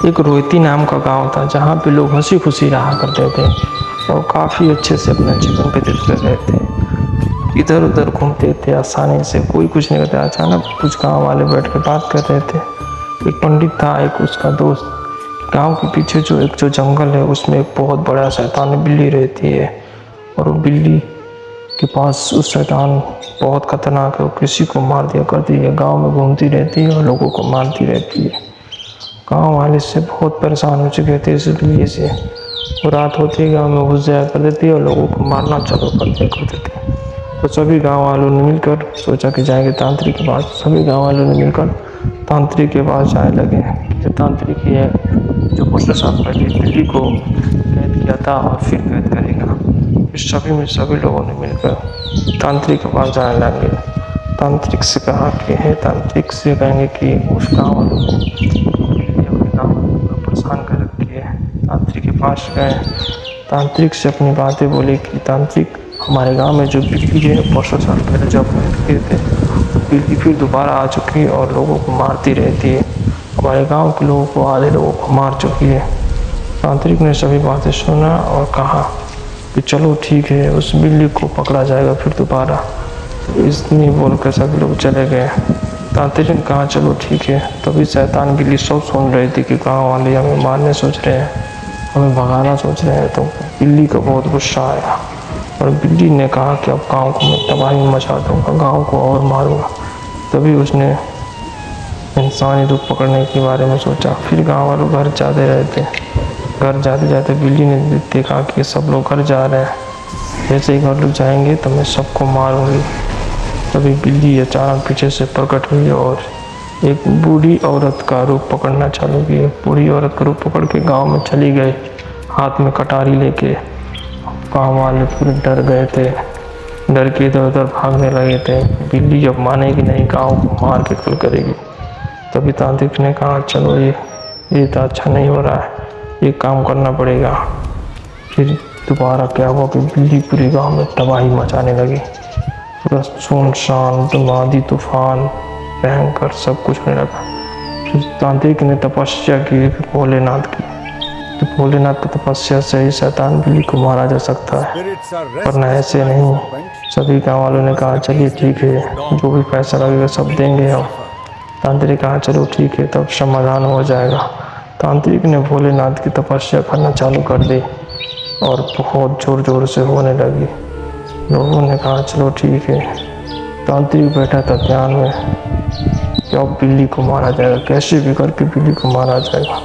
एक रोहिती नाम का गांव था जहाँ पे लोग हंसी खुशी रहा करते थे और काफ़ी अच्छे से अपना जीवन व्यतीत कर रहे थे। इधर उधर घूमते थे आसानी से, कोई कुछ नहीं करता। अचानक कुछ गांव वाले बैठ के बात कर रहे थे। एक पंडित था, एक उसका दोस्त। गांव के पीछे जो जंगल है उसमें एक बहुत बड़ा शैतान बिल्ली रहती है और वो बिल्ली के पास उस शैतान बहुत खतरनाक है। वो किसी को मार दिया करती है, गांव में घूमती रहती है और लोगों को मारती रहती है। गांव वाले से बहुत परेशान हो चुके थे इस बिल्ली से। वो रात होते ही गांव में घुस जाया कर देती है और लोगों को मारना चालू कर दिया करते थे। तो सभी गांव वालों ने मिलकर सोचा कि जाएंगे तांत्रिक के पास। सभी गांव वालों ने मिलकर तांत्रिक के पास जाने लगे। जो तांत्रिक ही है जो कुछ साल पहले बिल्ली को कैद किया था और फिर कैद करेगा। फिर सभी लोगों ने मिलकर तांत्रिक के पास जाने लगे। तांत्रिक से कहा कि है, तांत्रिक से कहेंगे कि उस गाँव वालों को अपने गाँव को परेशान कर रखी है। तांत्रिक के पास गए, तांत्रिक से अपनी बातें बोली कि तांत्रिक, हमारे गांव में जो बिल्ली है 500 साल पहले जब कैद थे, बिल्ली फिर दोबारा आ चुकी है और लोगों को मारती रहती है। हमारे गांव के लोगों को, आधे लोगों को मार चुकी है। तांत्रिक ने सभी बातें सुना और कहा कि चलो ठीक है, उस बिल्ली को पकड़ा जाएगा फिर दोबारा। तो इसने बोलकर सभी लोग चले गए। तांत्रिक ने कहा चलो ठीक है। तभी शैतान बिल्ली सब सुन रही थी कि गाँव वाले हमें मारने सोच रहे हैं, हमें भगाना सोच रहे हैं। तो बिल्ली को बहुत गुस्सा आया और बिल्ली ने कहा कि अब गाँव को मैं तबाही मचा दूंगा, गाँव को और मारूंगा। तभी उसने इंसानी रूप पकड़ने के बारे में सोचा। फिर गाँव वालों घर जाते रहे थे। घर जाते जाते बिल्ली ने देखा कि सब लोग घर जा रहे हैं, जैसे ही घर लोग जाएंगे तो मैं सबको मारूंगी। तभी बिल्ली अचानक पीछे से प्रकट हुई और एक बूढ़ी औरत का रूप पकड़ना चालू किया। बूढ़ी औरत का रूप पकड़ के गांव में चली गई, हाथ में कटारी लेके। गांव वाले पूरे डर गए थे, डर के इधर उधर भागने लगे थे। बिल्ली अब मानेगी नहीं, गांव को मार के कुल करेगी। तभी तांत्रिक ने कहा चलो ये तो अच्छा नहीं हो रहा है, ये काम करना पड़ेगा। फिर दोबारा क्या हुआ कि बिल्ली पूरे गांव में तबाही मचाने लगी। पूरा सुनसान, आंधी तूफान, भयंकर सब कुछ होने लगा। फिर तांत्रिक ने तपस्या की भोलेनाथ की। तो भोलेनाथ की तपस्या से ही शैतान बिल्ली को मारा जा सकता है, वरना ऐसे नहीं। सभी गाँव वालों ने कहा चलिए ठीक है, जो भी पैसा लगेगा सब देंगे हम। तांत्रिक कहा चलो ठीक है, तब समाधान हो जाएगा। तांत्रिक ने भोलेनाथ की तपस्या करना चालू कर दी और बहुत जोर जोर से होने लगी। लोगों ने कहा चलो ठीक है। तांत्रिक बैठा था ध्यान में कि अब बिल्ली को मारा जाएगा, कैसे भी करके बिल्ली को मारा जाएगा।